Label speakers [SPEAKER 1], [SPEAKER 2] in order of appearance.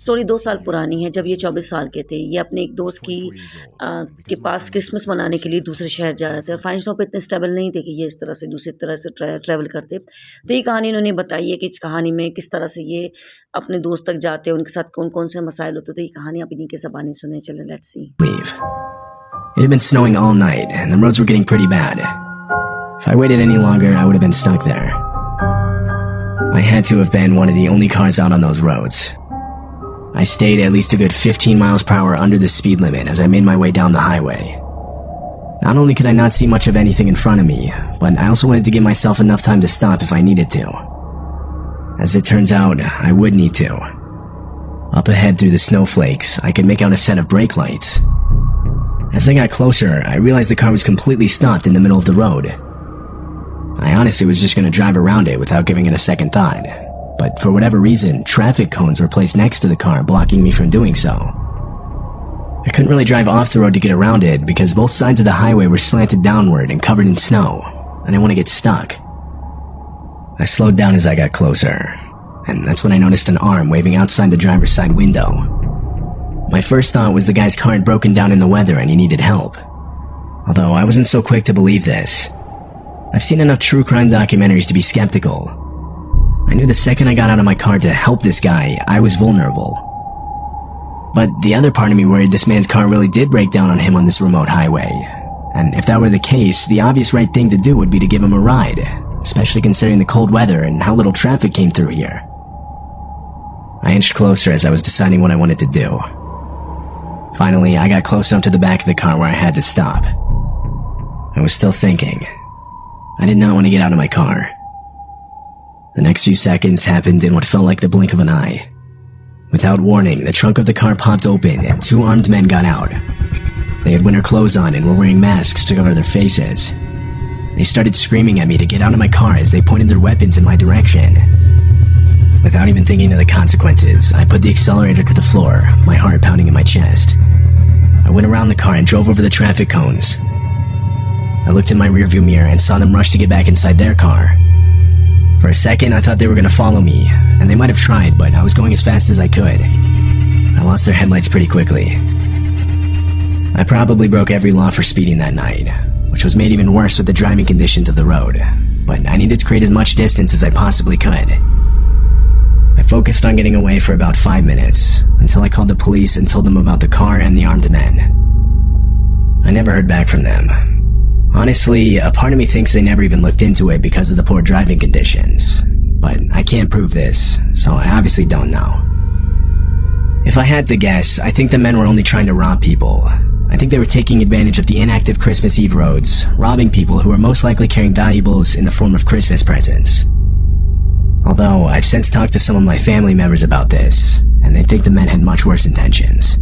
[SPEAKER 1] Story 2 साल पुरानी है, जब ये 24 साल के थे। ये अपने एक दोस्त के पास क्रिसमस मनाने के लिए दूसरे शहर जा रहे थे और फाइनेंशियल पे इतने स्टेबल नहीं थे कि ये इस तरह से दूसरी तरह से ट्रैवल करते। तो ये कहानी इन्होंने बताई है कि इस कहानी में किस तरह से ये अपने दोस्त तक जाते हैं, उनके साथ कौन-कौन से मसाइल होते हैं। तो ये कहानी आप इन्हीं की ज़बानी सुने। चलें, let's see.
[SPEAKER 2] Leave. It had been snowing all night, and the roads were getting pretty bad. If I waited any longer, I would have been stuck there. I had to have been one of the only cars out on those roads. I stayed at least a good 15 miles per hour under the speed limit as I made my way down the highway. Not only could I not see much of anything in front of me, but I also wanted to give myself enough time to stop if I needed to. As it turns out, I would need to. Up ahead through the snowflakes, I could make out a set of brake lights. As I got closer, I realized the car was completely stopped in the middle of the road. I honestly was just going to drive around it without giving it a second thought. But for whatever reason, traffic cones were placed next to the car, blocking me from doing so. I couldn't really drive off the road to get around it because both sides of the highway were slanted downward and covered in snow. I didn't want to get stuck. I slowed down as I got closer, and that's when I noticed an arm waving outside the driver's side window. My first thought was the guy's car had broken down in the weather and he needed help. Although I wasn't so quick to believe this. I've seen enough true crime documentaries to be skeptical. I knew the second I got out of my car to help this guy, I was vulnerable. But the other part of me worried this man's car really did break down on him on this remote highway. And if that were the case, the obvious right thing to do would be to give him a ride, especially considering the cold weather and how little traffic came through here. I inched closer as I was deciding what I wanted to do. Finally, I got close enough to the back of the car where I had to stop. I was still thinking. I did not want to get out of my car. The next few seconds happened in what felt like the blink of an eye. Without warning, the trunk of the car popped open and two armed men got out. They had winter clothes on and were wearing masks to cover their faces. They started screaming at me to get out of my car as they pointed their weapons in my direction. Without even thinking of the consequences, I put the accelerator to the floor, my heart pounding in my chest. I went around the car and drove over the traffic cones. I looked in my rearview mirror and saw them rush to get back inside their car. For a second, I thought they were going to follow me, and they might have tried, but I was going as fast as I could. I lost their headlights pretty quickly. I probably broke every law for speeding that night, which was made even worse with the driving conditions of the road, but I needed to create as much distance as I possibly could. I focused on getting away for about 5 minutes, until I called the police and told them about the car and the armed men. I never heard back from them. Honestly, a part of me thinks they never even looked into it because of the poor driving conditions. But I can't prove this, so I obviously don't know. If I had to guess, I think the men were only trying to rob people. I think they were taking advantage of the inactive Christmas Eve roads, robbing people who were most likely carrying valuables in the form of Christmas presents. Although, I've since talked to some of my family members about this, and they think the men had much worse intentions.